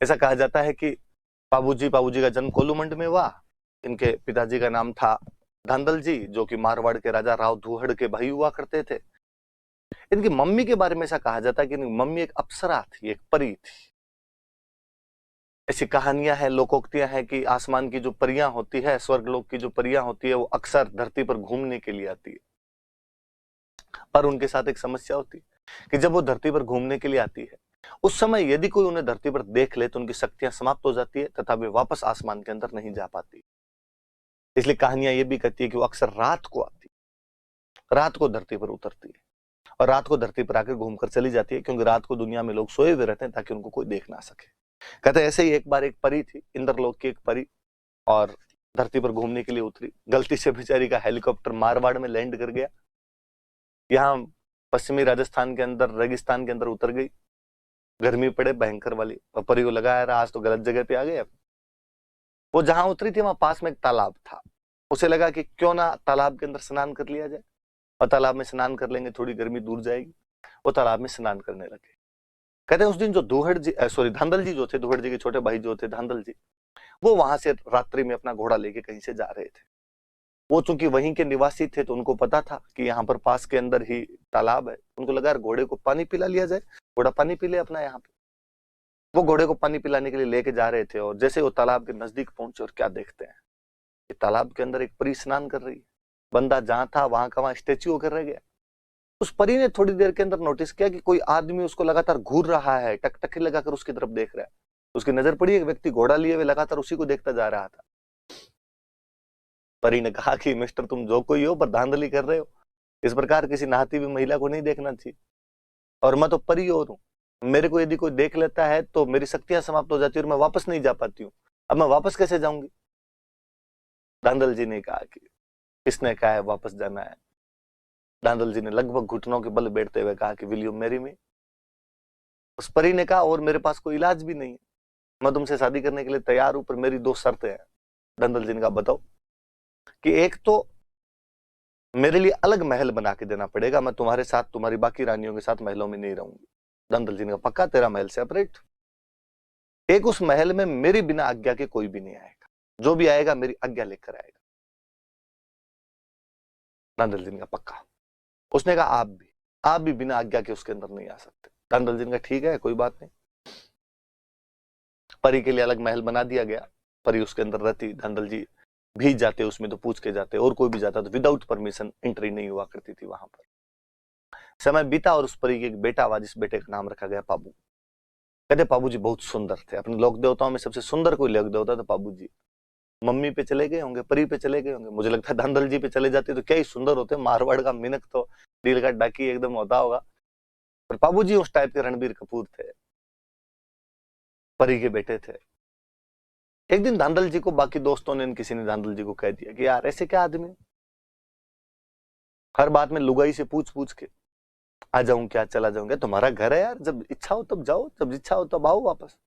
ऐसा कहा जाता है कि बाबूजी का जन्म कोलूमंड में हुआ। इनके पिताजी का नाम था धांधल जी, जो कि मारवाड़ के राजा राव धूहड़ के भाई हुआ करते थे। इनकी मम्मी के बारे में ऐसा कहा जाता है कि इनकी मम्मी एक अप्सरा थी, एक परी थी। ऐसी कहानियां हैं, लोकोक्तियां हैं कि आसमान की जो परियां होती है, स्वर्गलोक की जो परियां होती है, वो अक्सर धरती पर घूमने के लिए आती है। पर उनके साथ एक समस्या होती है कि जब वो धरती पर घूमने के लिए आती है, उस समय यदि कोई उन्हें धरती पर देख ले तो उनकी शक्तियां समाप्त हो जाती है तथा वे वापस आसमान के अंदर नहीं जा पाती। इसलिए कहानियां ये भी कहती है कि वो अक्सर रात को आती है, रात को धरती पर उतरती है और रात को धरती पर आकर घूमकर चली जाती है, क्योंकि रात को दुनिया में लोग सोए हुए रहते हैं ताकि उनको कोई देख ना सके। कहते हैं ऐसे ही एक बार एक परी थी, इंद्रलोक की एक परी, और धरती पर घूमने के लिए उतरी। गलती से बेचारी का हेलीकॉप्टर मारवाड़ में लैंड कर गया। यहाँ पश्चिमी राजस्थान के अंदर रेगिस्तान के अंदर उतर गई। गर्मी पड़े भयंकर वाली, और परी को लगा यार आज तो गलत जगह पे आ गए। वो जहां उतरी थी वहां पास में एक तालाब था। उसे लगा कि क्यों ना तालाब के अंदर स्नान कर लिया जाए, और तालाब में स्नान कर लेंगे, थोड़ी गर्मी दूर जाएगी। वो तालाब में स्नान करने लगे। कहते हैं उस दिन जो धांधल जी जो थे, धूहड़ जी के छोटे भाई जो थे धांधल जी, वो वहां से रात्रि में अपना घोड़ा लेके कहीं से जा रहे थे। वो चूंकि वहीं के निवासी थे तो उनको पता था कि यहाँ पर पास के अंदर ही तालाब है। उनको लगा यार घोड़े को पानी पिला लिया जाए, घोड़ा पानी पी ले अपना यहाँ पे। वो घोड़े को पानी पिलाने के लिए लेके जा रहे थे, और जैसे वो तालाब के नजदीक पहुंचे और क्या देखते हैं कि तालाब के अंदर एक परी स्नान कर रही है। बंदा जहां था वहां का वहां स्टेच्यू होकर रह गया। उस परी ने थोड़ी देर के अंदर नोटिस किया कि कोई आदमी उसको लगातार घूर रहा है, टकटकी लगाकर उसकी तरफ देख रहा है। उसकी नजर पड़ी, एक व्यक्ति घोड़ा लिए हुए लगातार उसी को देखता जा रहा था। परी ने कहा कि मिस्टर तुम जो कोई हो पर धांधली कर रहे हो, इस प्रकार किसी नहाती हुई महिला को नहीं देखना चाहिए, और मैं तो परी और हूँ। मेरे को यदि कोई देख लेता है तो मेरी शक्तियां समाप्त हो जाती है और मैं वापस नहीं जा पाती हूँ। अब मैं वापस कैसे जाऊंगी? धांधल जी ने कहा कि किसने कहा है वापस जाना है? धांधल जी ने लगभग घुटनों के बल बैठते हुए कहा कि विल यू मैरी मी? उस परी ने कहा और मेरे पास कोई इलाज भी नहीं है, मैं तुमसे शादी करने के लिए तैयार हूं, पर मेरी दो शर्तें हैं। धांधल जी ने कहा बताओ। कि एक तो मेरे लिए अलग महल बना के देना पड़ेगा, मैं तुम्हारे साथ तुम्हारी बाकी रानियों के साथ महलों में नहीं रहूंगी। धांधल जी ने कहा पक्का, तेरा महल सेपरेट। एक उस महल में मेरी बिना आज्ञा के कोई भी नहीं आएगा, जो भी आएगा मेरी आज्ञा लेकर आएगा। धांधल जी ने कहा पक्का। उसने कहा आप भी बिना आज्ञा के उसके अंदर नहीं आ सकते। धांधल जी ने कहा ठीक है, कोई बात नहीं। परी के लिए अलग महल बना दिया गया। परी उसके अंदर रहती, धांधल जी भी जाते उसमें तो पूछ के जाते, और कोई भी जाता तो विदाउट परमिशन एंट्री नहीं हुआ करती थी वहां पर। समय बीता और उस परी के एक बेटा हुआ, जिस बेटे का नाम रखा गया पाबू। कहते पाबू जी बहुत सुंदर थे, अपने लोक देवताओं में सबसे सुंदर कोई लोक देवता था पाबू जी। मम्मी पे चले गए होंगे, परी पे चले गए होंगे, मुझे लगता है धांधल जी पे चले जाते तो क्या ही सुंदर होते। मारवाड़ का मिनक तो दिल का डाकी एकदम होता होगा। पर पाबू जी उस टाइप के रणबीर कपूर थे, परी के बेटे थे। एक दिन धांधल जी को बाकी दोस्तों ने, किसी ने धांधल जी को कह दिया कि यार ऐसे क्या आदमी, हर बात में लुगाई से पूछ पूछ के आ जाऊं क्या, चला जाऊं क्या, तुम्हारा घर है यार, जब इच्छा हो तब जाओ, जब इच्छा हो तब आओ वापस।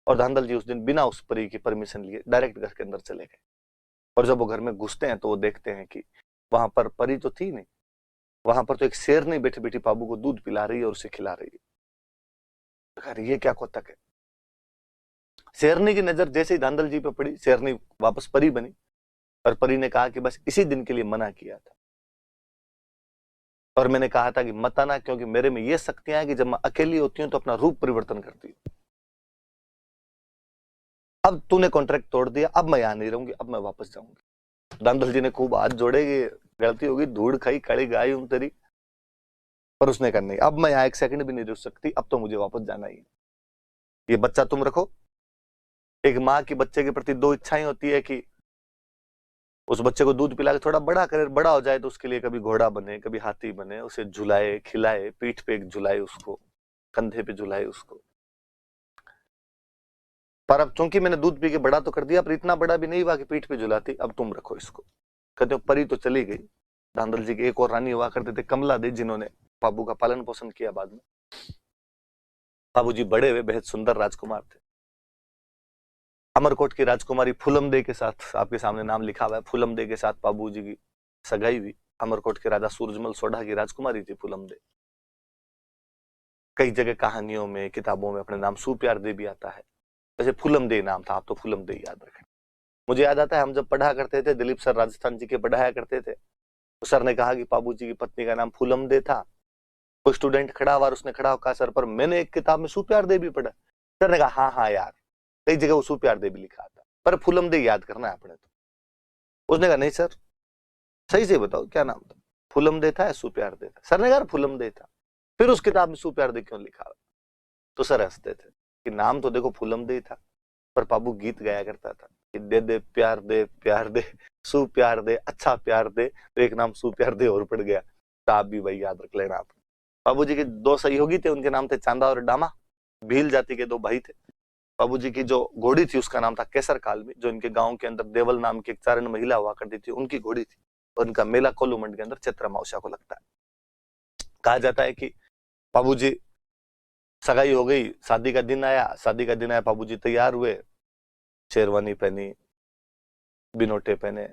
और धांधल जी उस दिन बिना उस परी की परमिशन लिए डायरेक्ट घर के अंदर चले गए। और जब वो घर में घुसते हैं तो वो देखते हैं कि वहां पर परी तो थी नहीं, वहां पर तो एक शेरनी बैठी बैठी बाबू को दूध पिला रही है और उसे खिला रही है। अरे ये क्या कोतक है। शेरनी की नजर जैसे ही धांधल जी पे पड़ी, शेरनी वापस परी बनी, और परी ने कहा कि बस इसी दिन के लिए मना किया था, और मैंने कहा था कि मत आना, क्योंकि मेरे में ये शक्तियां हैं कि जब मैं अकेली होती हूं तो अपना रूप परिवर्तन करती हूँ। अब तूने कॉन्ट्रैक्ट तोड़ दिया, अब मैं यहां नहीं रहूंगी, अब मैं वापस जाऊंगी। धांधल जी ने खूब हाथ जोड़े कि गलती होगी, धूड़ खाई काली गाय हूं तेरी। पर उसने कहा नहीं, अब मैं यहाँ एक सेकंड भी नहीं रुक सकती, अब तो मुझे वापस जाना ही है। ये बच्चा तुम रखो। एक माँ की बच्चे के प्रति दो इच्छाएं होती है कि उस बच्चे को दूध पिला के थोड़ा बड़ा करे, बड़ा हो जाए तो उसके लिए कभी घोड़ा बने, कभी हाथी बने, उसे झुलाए खिलाए, पीठ पे एक झुलाए उसको, कंधे पे झुलाए उसको। पर अब चूंकि मैंने दूध पी के बड़ा तो कर दिया, पर इतना बड़ा भी नहीं हुआ कि पीठ पे झुलाती, अब तुम रखो इसको। कहते हो परी तो चली गई। धांधल जी के एक और रानी हुआ करते थे कमला दे, जिन्होंने बाबू का पालन पोषण किया बाद में। बाबू जी बड़े हुए बेहद सुंदर राजकुमार थे। अमरकोट की राजकुमारी फूलमदे के साथ, आपके सामने नाम लिखा हुआ है, फूलमदे के साथ बाबू जी की सगाई हुई। अमरकोट के राजा सूरजमल सोढ़ा की राजकुमारी थी फूलमदे। कई जगह कहानियों में, किताबों में अपने नाम सुप्यार दे भी आता है। जैसे फूलम दे नाम था, आप तो फूलम दे याद रखें। मुझे याद आता है हम जब पढ़ा करते थे, दिलीप सर राजस्थान जी के पढ़ाया करते थे, तो सर ने कहा कि बाबू जी की पत्नी का नाम फूलम दे था। कोई स्टूडेंट खड़ा हुआ, उसने खड़ा होकर कहा सर पर मैंने एक किताब में सुप्यार दे भी पढ़ा। सर ने कहा हाँ हाँ यार, कई जगह वो सुप्यार दे भी लिखा था, पर फूलम दे याद करना है अपने। तो उसने कहा नहीं सर, सही से बताओ क्या नाम था, फूलम दे था या सुप्यार दे था? सर ने कहा फूलम दे था, फिर उस किताब में सुप्यार दे क्यों लिखा? तो सर हंसते थे कि नाम तो देखो फूलम दे था, पर बाबू गीत गाया करता था कि दे दे प्यार दे सुप्यार दे, अच्छा प्यार दे, तो एक नाम सुप्यार दे और पड़ गया। तो आप भी वही याद रख लेना। आप बाबू जी के दो सहयोगी थे, उनके नाम थे चांदा और डामा, भील जाति के दो भाई थे। बाबू जी की जो घोड़ी थी उसका नाम था केसर कालमी, जो इनके गांव के अंदर देवल नाम की एक चारण महिला हुआ करती थी, उनकी घोड़ी थी। और इनका मेला कोलूमंड के अंदर चैत्र अमावस्या को लगता है। कहा जाता है कि बाबू जी सगाई हो गई, शादी का दिन आया, बाबू जी तैयार हुए, शेरवानी पहनी, बिनोटे पहने,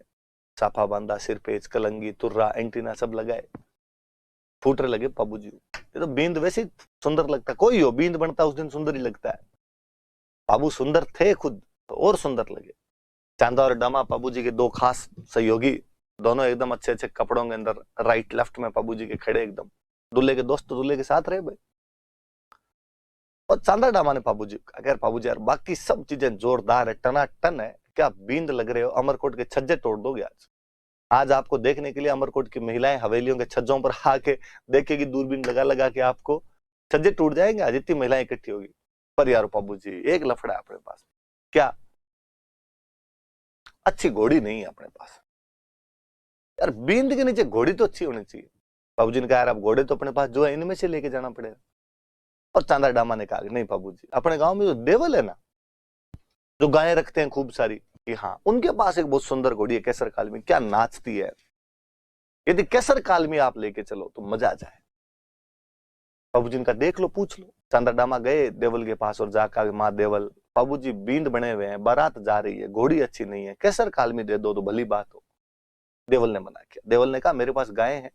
साफा बांधा, सिर पे कलंगी, तुर्रा, एंटीना सब लगाए, फूटने लगे बाबू जी। ये तो बींद वैसे सुंदर लगता है, कोई हो बींद बनता उस दिन सुंदर ही लगता है। बाबू सुंदर थे खुद तो और सुंदर लगे। चांदा और डामा बाबू जी के दो खास सहयोगी, दोनों एकदम अच्छे अच्छे कपड़ों के अंदर राइट लेफ्ट में बाबू जी के खड़े, एकदम दूल्हे के दोस्त दूल्हे के साथ रहे भाई। और चांदा डामा ने बाबू जी अगर बाबू जी यार बाकी सब चीजें जोरदार है, टनाटन है, क्या बींद लग रहे हो, अमरकोट के छज्जे तोड़ दोगे आज। आज आपको देखने के लिए अमरकोट की महिलाएं हवेलियों के छज्जों पर आके देखेगी, दूरबीन लगा लगा के, आपको छज्जे टूट जाएंगे आज इतनी महिलाएं इकट्ठी होगी। पर यार बाबू जी एक लफड़ा है अपने पास, क्या अच्छी घोड़ी नहीं है अपने पास यार, बींद के नीचे घोड़ी तो अच्छी होनी चाहिए। बाबू जी ने कहा यार अब घोड़े तो अपने पास जो है इनमें से लेके जाना पड़ेगा। और चांदा डामा ने कहा नहीं बाबू जी, अपने गांव में जो देवल है ना, जो गायें रखते हैं खूब सारी, कि हाँ उनके पास एक बहुत सुंदर घोड़ी है केसर कालमी, क्या नाचती है, यदि केसर कालमी आप लेके चलो तो मजा आ जाए। बाबू जी का देख लो पूछ लो। चांदा डामा गए देवल के पास और जाकर माँ देवल, बाबू जी बींद बने हुए हैं, बारात जा रही है, घोड़ी अच्छी नहीं है, केसर कालमी दे दो तो भली बात हो। देवल ने मना किया। देवल ने कहा मेरे पास गायें हैं,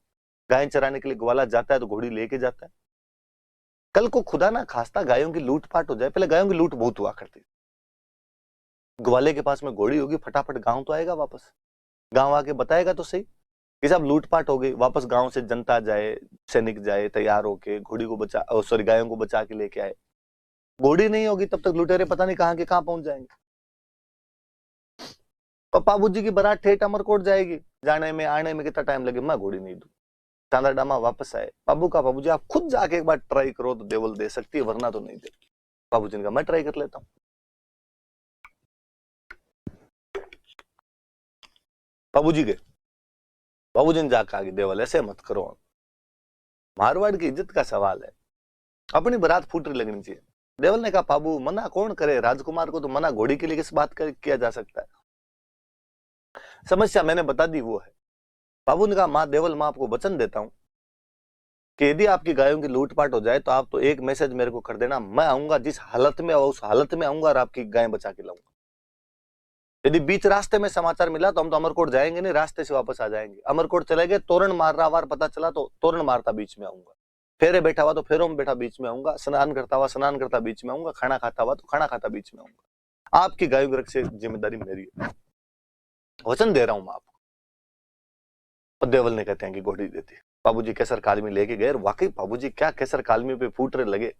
गायें चराने के लिए ग्वाला जाता है तो घोड़ी लेके जाता है, कल को खुदा ना खास्ता गायों की लूटपाट हो जाए, पहले गायों की लूट बहुत हुआ करती, ग्वाले के पास में घोड़ी होगी फटाफट गांव तो आएगा वापस, गांव आके बताएगा तो सही कि साहब लूटपाट हो गई, वापस गांव से जनता जाए, सैनिक जाए तैयार होके, घोड़ी को बचा सॉरी गायों को बचा के लेके आए। घोड़ी नहीं होगी तब तक लुटेरे पता नहीं कहां के कहां पहुंच जाएंगे। और बाबू जी की बारात ठेठ अमरकोट जाएगी, जाने में आने में कितना टाइम लगे, मैं घोड़ी नहीं दूं। चांदा डामा वापस आए, बाबू जी आप खुद जाके एक बार ट्राई करो तो देवल दे सकती है, वरना तो नहीं दे। बाबू जी ने कहा मैं ट्राई कर लेता हूँ। बाबू जी गए, बाबू जी ने जाकर आगे देवल ऐसे मत करो, मारवाड़ की इज्जत का सवाल है, अपनी बारात फूटरी लगनी चाहिए। देवल ने कहा बाबू मना कौन करे, राजकुमार को तो मना घोड़ी के लिए किस बात का किया जा सकता है, समस्या मैंने बता दी वो है। बाबू ने कहा माँ देवल मैं आपको वचन देता हूं कि यदि आपकी गायों की लूटपाट हो जाए तो आप तो एक मैसेज मेरे को कर देना, मैं आऊंगा जिस हालत में उस हालत में आऊंगा और आपकी गायें बचा के लाऊंगा। यदि बीच रास्ते में समाचार मिला तो हम तो अमरकोट जाएंगे नहीं, रास्ते से वापस आ जाएंगे। अमरकोट चले गए, तोरण मार रहा वार पता चला तो तोरण मारता बीच में आऊंगा, फेरे बैठा हुआ तो फेरों में बैठा बीच में आऊंगा, स्नान करता हुआ स्नान करता बीच में आऊंगा, खाना खाता हुआ तो खाना खाता बीच में आऊंगा। आपकी गायों की रक्षा जिम्मेदारी मेरी है, वचन दे रहा हूं मैं आपको। और देवल ने कहते हैं कि घोड़ी देती। बाबूजी केसर कालमी लेके गए, वाकई बाबूजी क्या केसर कालमी पे फूट रहे लगे।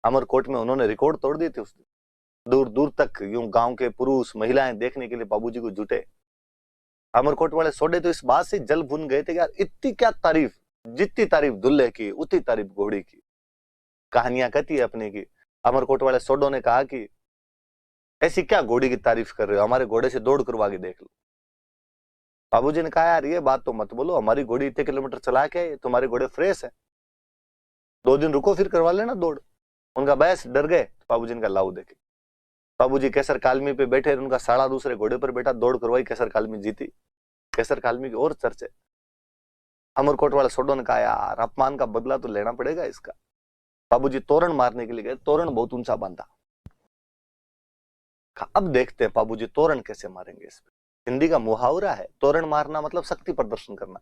अमरकोट में उन्होंने रिकॉर्ड तोड़ दिए थे। उस दूर दूर तक यूं गांव के पुरुष महिलाएं देखने के लिए बाबूजी को जुटे। अमरकोट वाले सोडे तो इस बात से जल भुन गए थे कि यार इतनी क्या तारीफ, जितनी तारीफ दुल्हे की उतनी तारीफ घोड़ी की। कहानियां कहती है अपने की। अमरकोट वाले सोडो ने कहा कि ऐसी क्या घोड़ी की तारीफ कर रहे हो, हमारे घोड़े से दौड़ करवा के देख लो। बाबूजी ने कहा यार ये बात तो मत बोलो, हमारी घोड़ी इतने किलोमीटर चला के, तुम्हारे घोड़े फ्रेश है, 2 दिन रुको फिर करवा लेना दौड़। उनका बस डर गए। बाबूजी ने कहा लाओ देखे। बाबूजी केसर कालमी पे बैठे, उनका साड़ा दूसरे घोड़े पर बैठा, दौड़ करवाई, केसर कालमी जीती। केसर कालमी की और चर्चे। अमरकोट वाले सोडो ने कहा यार अपमान का बदला तो लेना पड़ेगा इसका। बाबूजी तोरण मारने के लिए गए, तोरण बहुत ऊंचा बांधा। अब देखते हैं बाबूजी तोरण कैसे मारेंगे। इस पे हिंदी का मुहावरा है, तोरण मारना मतलब शक्ति प्रदर्शन करना।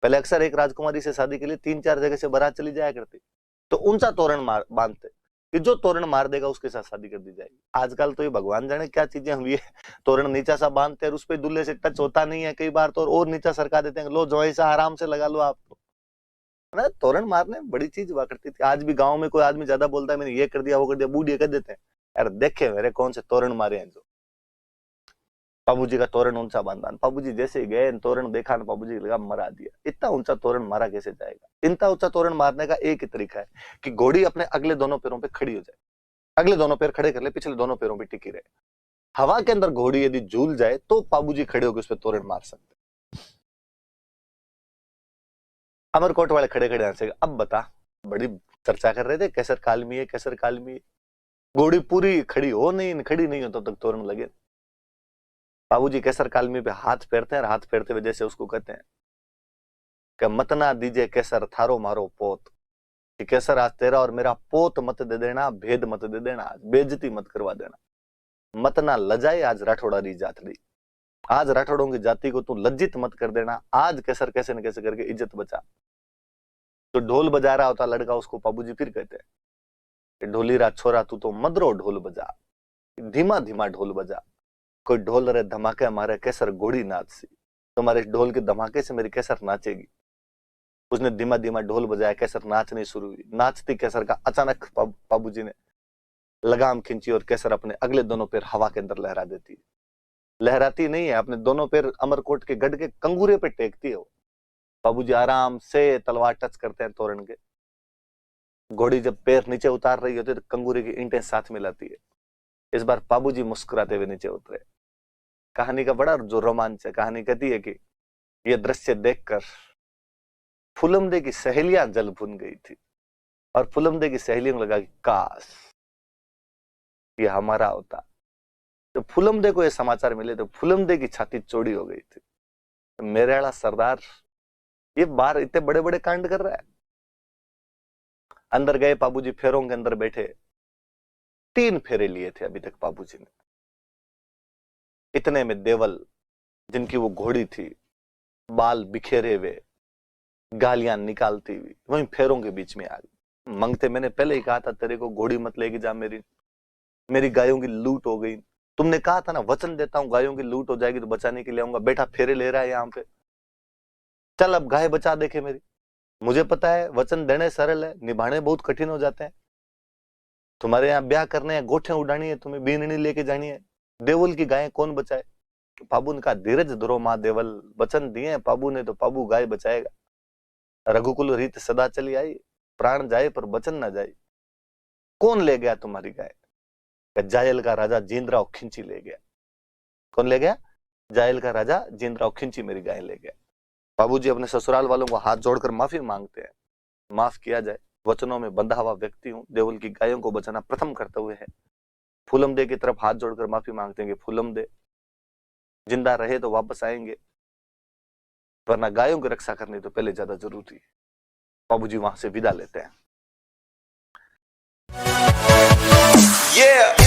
पहले अक्सर एक राजकुमारी से शादी के लिए 3-4 जगह से बारात चली जाया करती, तो ऊंचा तोरण बांधते कि जो तोरण मार देगा उसके साथ शादी कर दी जाएगी। आजकल तो ये भगवान जाने क्या चीजें हुई है, तोरण नीचा सा बांधते हैं उस पे दूल्हे से टच होता नहीं है, कई बार तो और नीचा सरका देते हैं, लो जो ऐसा आराम से लगा लो आप तो। ना तोरण मारने बड़ी चीज हुआ करती थी। आज भी गांव में कोई आदमी ज्यादा बोलता है मैंने ये कर दिया वो कर दिया, बूढ़े कर देते हैं, यार देखे मेरे कौन से तोरण मारे हैं। जो बाबूजी का तोरण ऊंचा बांधा, बाबूजी जैसे ही गए तोरण देखा ना, बाबूजी लगा मरा दिया, इतना ऊंचा तोरण मारा कैसे जाएगा। इतना ऊंचा तोरण मारने का एक ही तरीका है कि घोड़ी अपने अगले दोनों पैरों पे खड़ी हो जाए, अगले दोनों पैर खड़े कर ले, पिछले दोनों पैरों पे टिकी रहे। हवा के अंदर घोड़ी यदि झूल जाए तो बाबूजी खड़े होकर उस पर तोरण मार सकते। अमरकोट वाले खड़े खड़े हंसे, अब बता, बड़ी चर्चा कर रहे थे कैसर कालमी है कैसर कालमी है, घोड़ी पूरी खड़ी हो नहीं, खड़ी नहीं हो तब तक तोरण लगे। बाबूजी कैसर कालमी पे हाथ फेरते हैं, और हाथ फेरते हुए जैसे उसको कहते हैं कि मत ना दीजिए कैसर थारो मारो पोत, कि कैसर आज तेरा और मेरा पोत मत दे देना, भेद मत दे देना, आज बेइज्जती मत करवा देना, मत ना लजाए आज राठौड़ा री जातड़ी, आज राठौड़ों की जाति को तू लज्जित मत कर देना, आज कैसर कैसे न कैसे करके इज्जत बचा। जो ढोल बजा रहा होता लड़का उसको बाबूजी फिर कहते हैं कि ढोली रा छोरा तू तो मदरो ढोल बजा, धीमा धीमा ढोल बजा, कोई ढोल रे धमाके हमारे कैसर घोड़ी नाच सी, तुम्हारे ढोल के धमाके से मेरी कैसर नाचेगी। उसने धीमा धीमा ढोल बजाया, कैसर नाचनी शुरू हुई। नाचती कैसर का अचानक बाबूजी ने लगाम खींची और कैसर अपने अगले दोनों पैर हवा के अंदर लहरा देती है। लहराती नहीं है, अपने दोनों पैर अमरकोट के गढ़ के कंगूरे पे टेकती है वो। बाबूजी आराम से तलवार टच करते हैं तोरण के। घोड़ी जब पैर नीचे उतार रही होती है तो कंगूरे की ईंटें साथ मिलाती है। इस बार बाबूजी मुस्कुराते हुए नीचे उतरे। कहानी का बड़ा जो रोमांच है, कहानी कहती है कि यह दृश्य देखकर फुलमदे की सहेलियां जल भुन गई थी, और फुलमदे की सहेलियों को लगा कि काश ये हमारा होता। तो फुलमदे को ये समाचार मिले तो फुलमदे की छाती चौड़ी हो गई थी, तो मेरे वाला सरदार ये बाहर इतने बड़े बड़े कांड कर रहा है। अंदर गए, बाबूजी फेरों के अंदर बैठे, 3 फेरे लिए थे अभी तक बाबूजी ने। इतने में देवल जिनकी वो घोड़ी थी, बाल बिखेरे हुए, गालियां निकालती हुई, वहीं फेरों के बीच में आ गई। मंगते मैंने पहले ही कहा था तेरे को घोड़ी मत लेके जा, मेरी गायों की लूट हो गई। तुमने कहा था ना वचन देता हूं गायों की लूट हो जाएगी तो बचाने के लिए आऊंगा। बेटा फेरे ले रहा है यहाँ पे, चल अब गाय बचा देखे मेरी। मुझे पता है वचन देने सरल है, निभाने बहुत कठिन हो जाते हैं। तुम्हारे यहाँ ब्याह करने हैं, गोठे उड़ानी है, तुम्हें बीननी लेके जानी है, देवल की गायें कौन बचाए। बाबू ने कहा धीरज धरो माँ देवल, वचन दिए बाबू ने तो बाबू गाय बचाएगा। रघुकुल रीत सदा चली आई, प्राण जाए पर वचन ना जाए। कौन ले गया तुम्हारी गाय? जायल का राजा जींद्राव खिंची ले गया। कौन ले गया? जायल का राजा जींद्राव खिंची मेरी गाय ले गया। बाबूजी अपने ससुराल वालों को हाथ जोड़कर माफी मांगते हैं, माफ किया जाए, वचनों में बंधा हुआ व्यक्ति हूं, देवल की गायों को बचाना प्रथम कर्तव्य है। फूलमदे की तरफ हाथ जोड़कर माफी मांगते हैं कि फूलमदे जिंदा रहे तो वापस आएंगे, वरना गायों की रक्षा करनी तो पहले ज्यादा जरूरी है। बाबूजी वहां से विदा लेते हैं। Yeah.